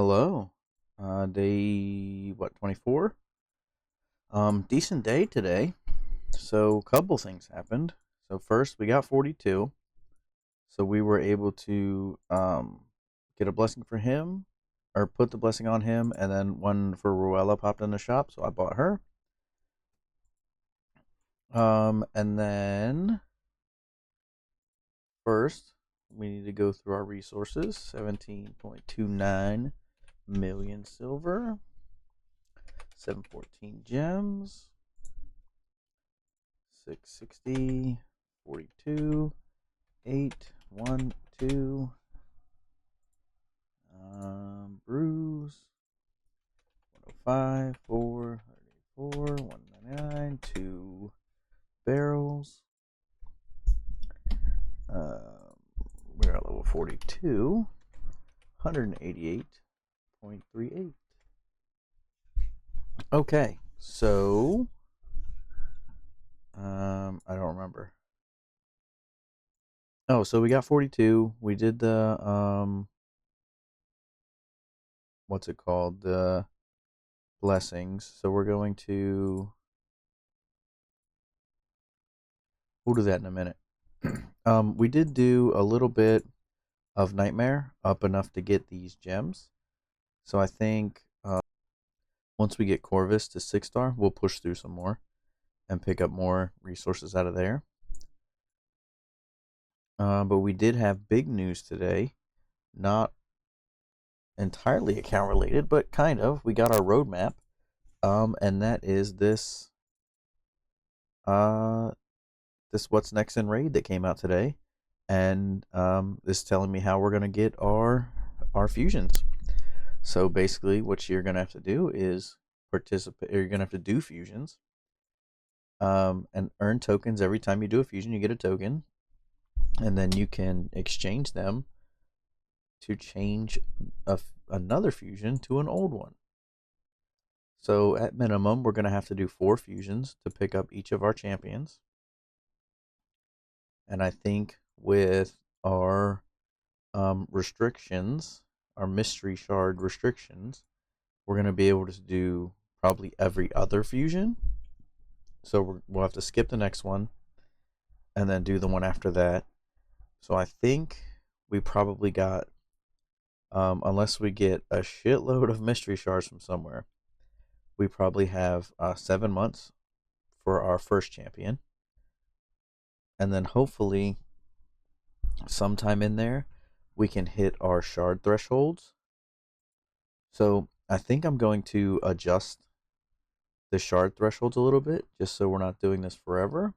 Hello. Day what, 24? Decent day today. So a couple things happened. So first we got 42. So we were able to get a blessing for him or put the blessing on him, and then one for Ruella popped in the shop, so I bought her. And then first we need to go through our resources. 17.29 million silver, 714 gems, 660, 42, 8, 1, 2, bruise, 105, 4, 184, 199, 2 barrels. We're at level 42, 188.38. Okay, so I don't remember. Oh, so we got 42. We did the what's it called? The blessings. So we're going to we'll do that in a minute. We did do a little bit of Nightmare up enough to get these gems. So I think once we get Corvus to 6-star, we'll push through some more and pick up more resources out of there. But we did have big news today. Not entirely account related, but kind of. We got our roadmap. And that is uh this what's next in raid that came out today, and this is telling me how we're gonna get our fusions. So basically, what you're gonna have to do is participate. Or you're gonna have to do fusions, and earn tokens every time you do a fusion. You get a token, and then you can exchange them to change another fusion to an old one. So at minimum, we're gonna have to do 4 fusions to pick up each of our champions. And I think with our restrictions, our mystery shard restrictions, we're going to be able to do probably every other fusion. So we'll have to skip the next one and then do the one after that. So I think we probably got, unless we get a shitload of mystery shards from somewhere, we probably have 7 months for our first champion. And then hopefully sometime in there we can hit our shard thresholds. So I think I'm going to adjust the shard thresholds a little bit just so we're not doing this forever.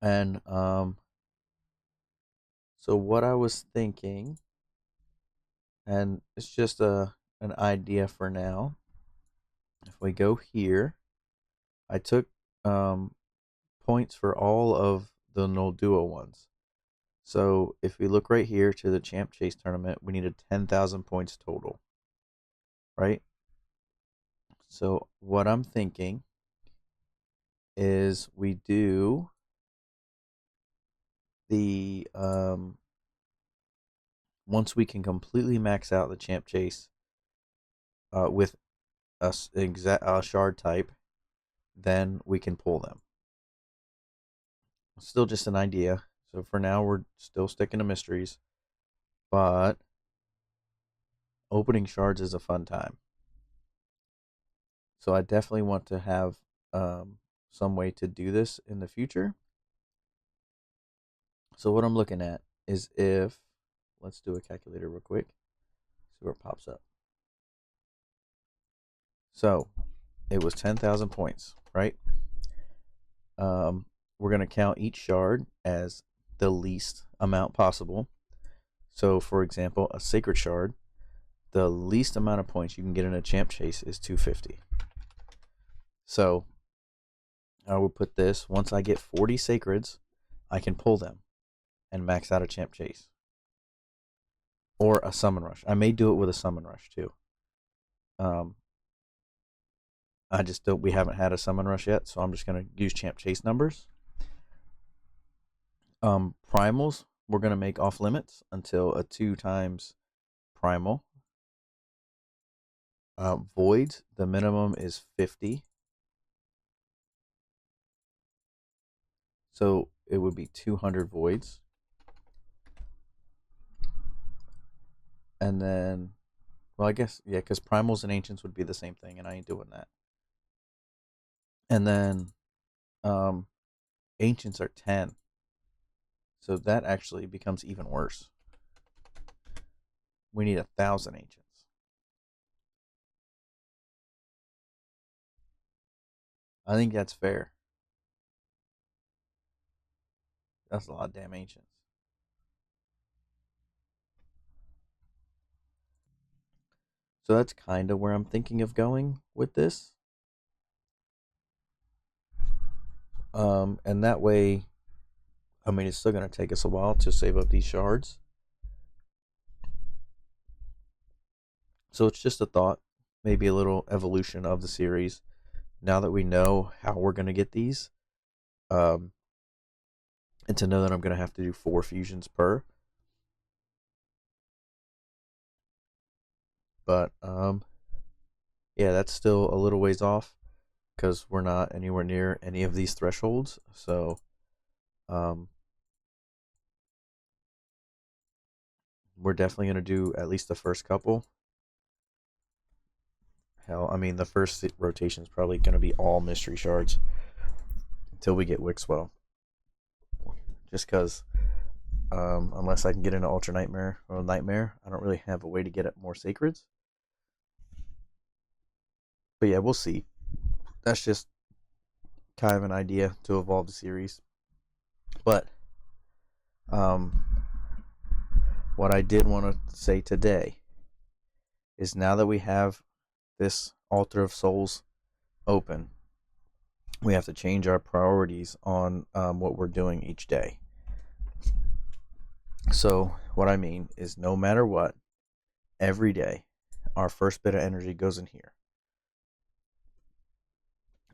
And so what I was thinking, and it's just an idea for now. If we go here, I took points for all of the Noldua ones. So if we look right here to the Champ Chase tournament, we needed 10,000 points total, right? So what I'm thinking is we do the once we can completely max out the Champ Chase with a shard type, then we can pull them. Still just an idea. So for now, we're still sticking to mysteries, but opening shards is a fun time. So I definitely want to have some way to do this in the future. So what I'm looking at is if, let's do a calculator real quick, see where it pops up. So it was 10,000 points, right? We're going to count each shard as the least amount possible. So, for example, a sacred shard, the least amount of points you can get in a champ chase is 250. So, I will put this, once I get 40 sacreds, I can pull them and max out a champ chase. Or a summon rush. I may do it with a summon rush too. I just don't, we haven't had a summon rush yet, so I'm just going to use champ chase numbers. Primals, we're going to make off limits until a 2 times primal. Voids, the minimum is 50. So it would be 200 voids. And then, well, I guess, yeah, because primals and ancients would be the same thing, and I ain't doing that. And then um, ancients are 10. So that actually becomes even worse. We need 1,000 ancients. I think that's fair. That's a lot of damn ancients. So that's kind of where I'm thinking of going with this. And that way, I mean, it's still going to take us a while to save up these shards. So it's just a thought, maybe a little evolution of the series. Now that we know how we're going to get these, and to know that I'm going to have to do 4 fusions per. But yeah, that's still a little ways off because we're not anywhere near any of these thresholds. So we're definitely going to do at least the first couple. Hell, I mean, the first rotation is probably going to be all mystery shards until we get Wixwell. Just because, unless I can get into Ultra Nightmare or Nightmare, I don't really have a way to get at more Sacreds. But yeah, we'll see. That's just kind of an idea to evolve the series. But what I did want to say today is now that we have this Altar of Souls open, we have to change our priorities on what we're doing each day. So what I mean is, no matter what, every day, our first bit of energy goes in here.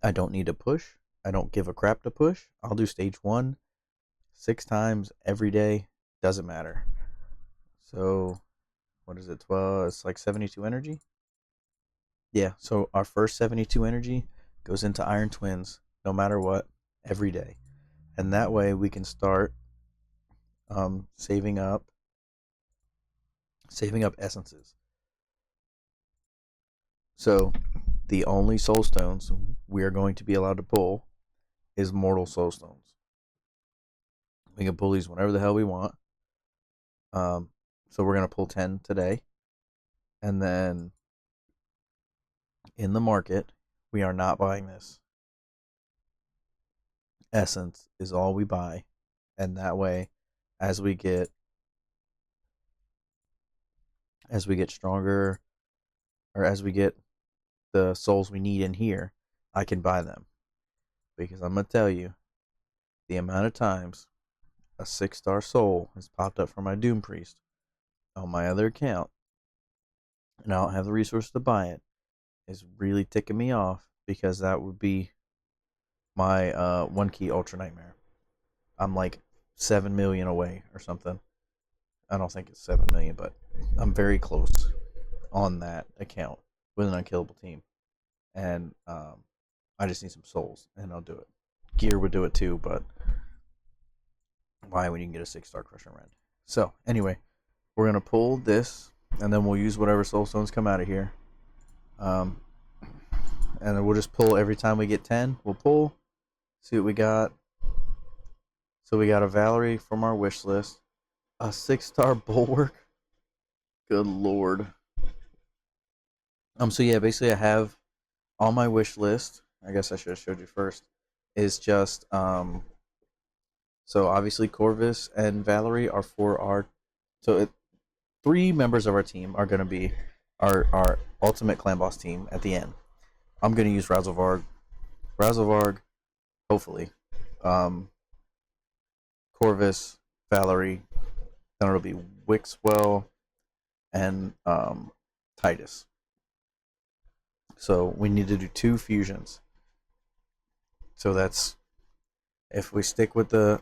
I don't need to push. I don't give a crap to push. I'll do stage 1 6 times every day. Doesn't matter. So, what is it? 12? It's like 72 energy. Yeah. So our first 72 energy goes into Iron Twins, no matter what, every day, and that way we can start saving up essences. So the only soul stones we are going to be allowed to pull is mortal soul stones. We can pull these whenever the hell we want. So we're gonna pull 10 today, and then in the market we are not buying this. Essence is all we buy, and that way, as we get stronger, or as we get the souls we need in here, I can buy them. Because I'm gonna tell you, the amount of times a 6-star soul has popped up for my Doom Priest on my other account, and I don't have the resources to buy it, is really ticking me off, because that would be my 1 key Ultra Nightmare. I'm like 7 million away or something. I don't think it's 7 million, but I'm very close on that account with an unkillable team. And I just need some souls, and I'll do it. Gear would do it too, but why when you can get a 6-star Crusher Rend? So, anyway, we're going to pull this, and then we'll use whatever soul stones come out of here. And then we'll just pull every time we get 10. We'll pull, see what we got. So we got a Valerie from our wish list, a 6-star Bulwark. Good lord. So yeah, basically I have on my wish list, I guess I should have showed you first, is just so obviously Corvus and Valerie are for our, so 3 members of our team are going to be our ultimate clan boss team at the end. I'm going to use Razelvarg, hopefully, Corvus, Valerie, then it'll be Wixwell and Titus. So we need to do 2 fusions. So that's, if we stick with the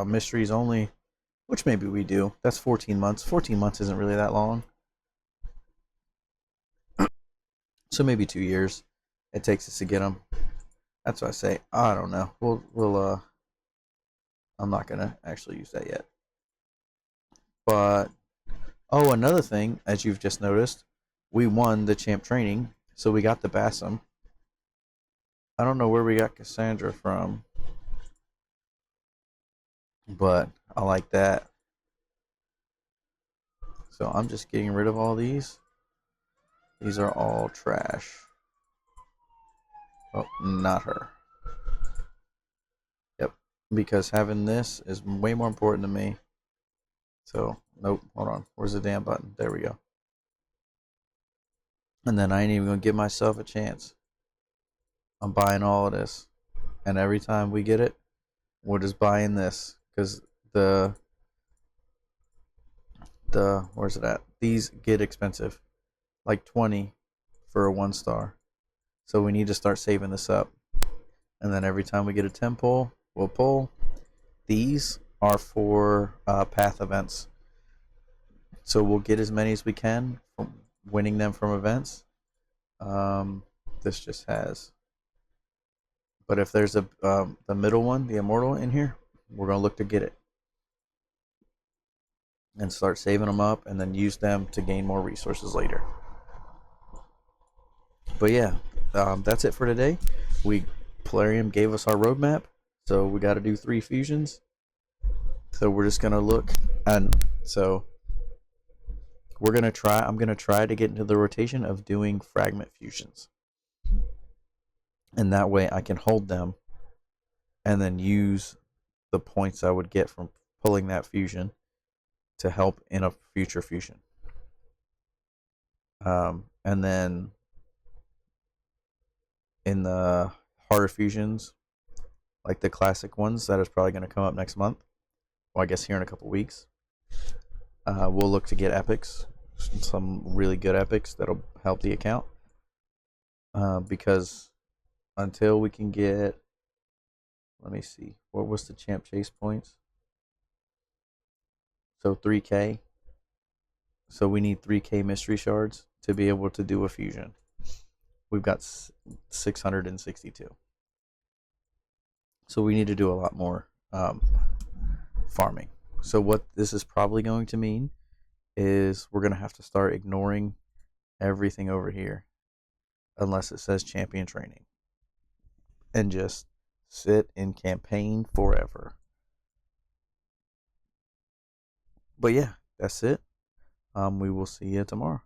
mysteries only, which maybe we do. That's 14 months. 14 months isn't really that long. So maybe 2 years it takes us to get them. That's what I say. I don't know. We'll I'm not gonna actually use that yet. But oh, another thing, as you've just noticed, we won the champ training, so we got the Bassam. I don't know where we got Cassandra from, but I like that. So I'm just getting rid of all these. These are all trash. Oh, not her. Yep, because having this is way more important to me. So, nope, hold on. Where's the damn button? There we go. And then I ain't even gonna give myself a chance. I'm buying all of this. And every time we get it, we're just buying this. Because where's it at? These get expensive. Like 20 for a 1-star. So we need to start saving this up. And then every time we get a 10 pull, we'll pull. These are for path events. So we'll get as many as we can from winning them from events. This just has. But if there's the middle one, the immortal in here, we're gonna look to get it and start saving them up, and then use them to gain more resources later. But yeah, that's it for today. Plarium gave us our roadmap, so we got to do 3 fusions. So we're just gonna look, and so we're gonna try. I'm gonna try to get into the rotation of doing fragment fusions, and that way I can hold them, and then use the points I would get from pulling that fusion to help in a future fusion. And then in the harder fusions, like the classic ones, that is probably going to come up next month. Well, I guess here in a couple weeks. We'll look to get epics, some really good epics that'll help the account. Because until we can get, let me see, what was the champ chase points? So 3K. So we need 3K mystery shards to be able to do a fusion. We've got 662. So we need to do a lot more farming. So what this is probably going to mean is we're going to have to start ignoring everything over here unless it says champion training, and just sit in campaign forever. But yeah, that's it. We will see you tomorrow.